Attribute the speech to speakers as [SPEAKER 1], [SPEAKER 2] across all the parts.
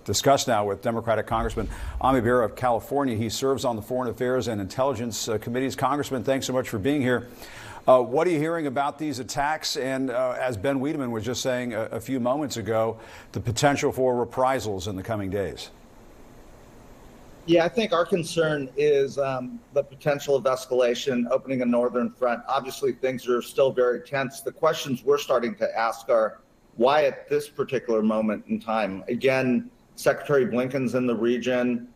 [SPEAKER 1] discuss now with Democratic Congressman Bera of California. He serves on the Foreign Affairs and Intelligence Committees. Congressman, thanks so much for being here. What are you hearing about these attacks? And as Ben Wiedemann was just saying a few moments ago, the potential for reprisals in the coming days.
[SPEAKER 2] Yeah, I think our concern is the potential of escalation, opening a northern front. Obviously, things are still very tense. The questions we're starting to ask are, why at this particular moment in time? Again, Secretary Blinken's in the region.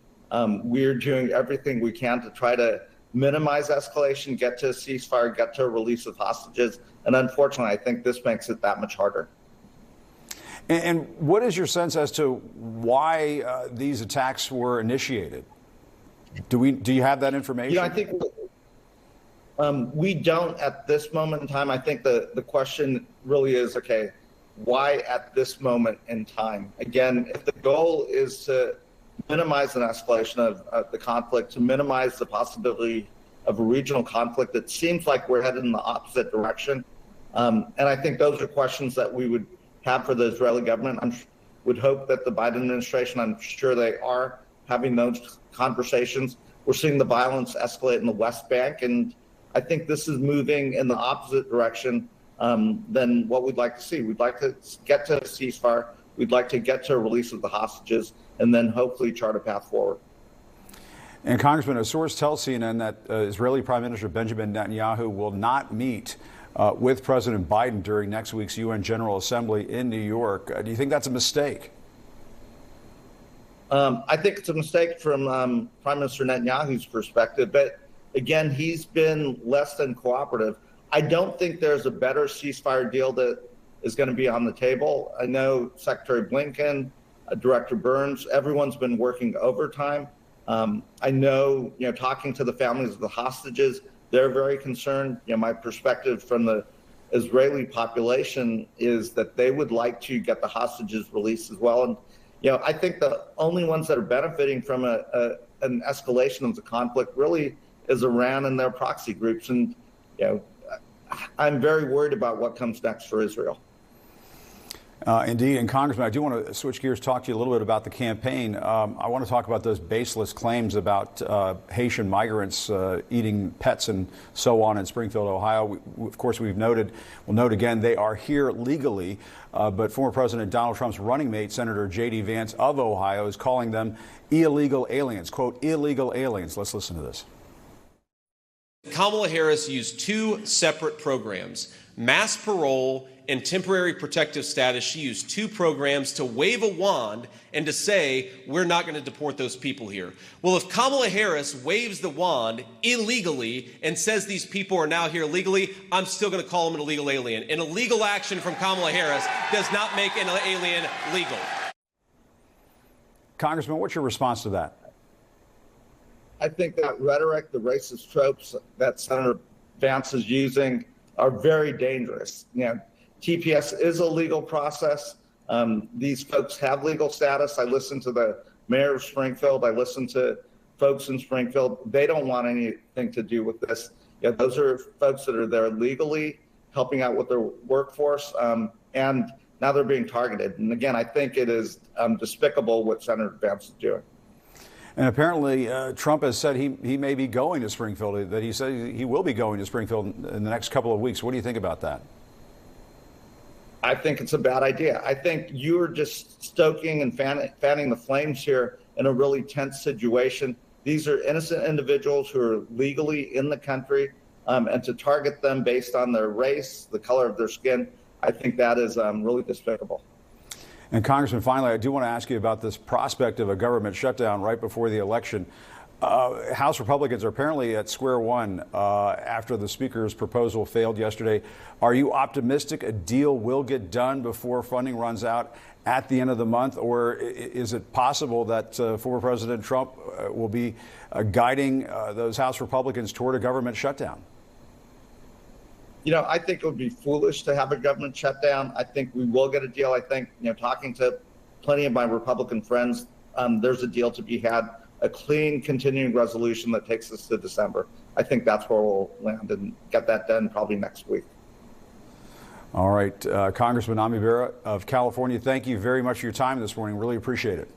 [SPEAKER 2] We're doing everything we can to try to minimize escalation, get to a ceasefire, get to a release of hostages. And unfortunately, I think this makes it that much harder.
[SPEAKER 1] And what is your sense as to why these attacks were initiated? Do you have that information?
[SPEAKER 2] Yeah, I think we don't at this moment in time. I think the question really is, okay, why at this moment in time? Again, if the goal is to minimize an escalation of the conflict, to minimize the possibility of a regional conflict, it seems like we're headed in the opposite direction. And I think those are questions that we would have for the Israeli government. I would hope that the Biden administration, I'm sure they are having those conversations. We're seeing the violence escalate in the West Bank, and I think this is moving in the opposite direction than what we'd like to see. We'd like to get to a ceasefire. We'd like to get to a release of the hostages and then hopefully chart a path forward.
[SPEAKER 1] And Congressman, a source tells CNN that Israeli Prime Minister Benjamin Netanyahu will not meet with President Biden during next week's UN General Assembly in New York. Do you think that's a mistake?
[SPEAKER 2] I think it's a mistake from Prime Minister Netanyahu's perspective. But again, he's been less than cooperative. I don't think there's a better ceasefire deal that is going to be on the table. I know Secretary Blinken, Director Burns, everyone's been working overtime. I know, talking to the families of the hostages, they're very concerned. My perspective from the Israeli population is that they would like to get the hostages released as well. And, I think the only ones that are benefiting from an escalation of the conflict really is Iran and their proxy groups. And, I'm very worried about what comes next for Israel.
[SPEAKER 1] Indeed. And Congressman, I do want to switch gears, talk to you a little bit about the campaign. I want to talk about those baseless claims about Haitian migrants eating pets and so on in Springfield, Ohio. Of course, we'll note again, they are here legally. But former President Donald Trump's running mate, Senator J.D. Vance of Ohio, is calling them illegal aliens, quote, illegal aliens. Let's listen to this.
[SPEAKER 3] Kamala Harris used two separate programs, mass parole and temporary protective status. She used two programs to wave a wand and to say, we're not going to deport those people here. Well, if Kamala Harris waves the wand illegally and says these people are now here legally, I'm still going to call them an illegal alien. An illegal action from Kamala Harris does not make an alien legal.
[SPEAKER 1] Congressman, what's your response to that?
[SPEAKER 2] I think that rhetoric, the racist tropes that Senator Vance is using are very dangerous. TPS is a legal process. These folks have legal status. I listened to the mayor of Springfield. I listened to folks in Springfield. They don't want anything to do with this. Those are folks that are there legally, helping out with their workforce, and now they're being targeted. And again, I think it is despicable what Senator Vance is doing.
[SPEAKER 1] And apparently, Trump has said he may be going to Springfield, that he said he will be going to Springfield in the next couple of weeks. What do you think about that?
[SPEAKER 2] I think it's a bad idea. I think you're just stoking and fanning the flames here in a really tense situation. These are innocent individuals who are legally in the country, and to target them based on their race, the color of their skin, I think that is really despicable.
[SPEAKER 1] And Congressman, finally, I do want to ask you about this prospect of a government shutdown right before the election. House Republicans are apparently at square one after the Speaker's proposal failed yesterday. Are you optimistic a deal will get done before funding runs out at the end of the month? Or is it possible that former President Trump will be guiding those House Republicans toward a government shutdown?
[SPEAKER 2] I think it would be foolish to have a government shutdown. I think we will get a deal. I think, talking to plenty of my Republican friends, there's a deal to be had, a clean continuing resolution that takes us to December. I think that's where we'll land and get that done probably next week.
[SPEAKER 1] All right. Congressman Bera of California, thank you very much for your time this morning. Really appreciate it.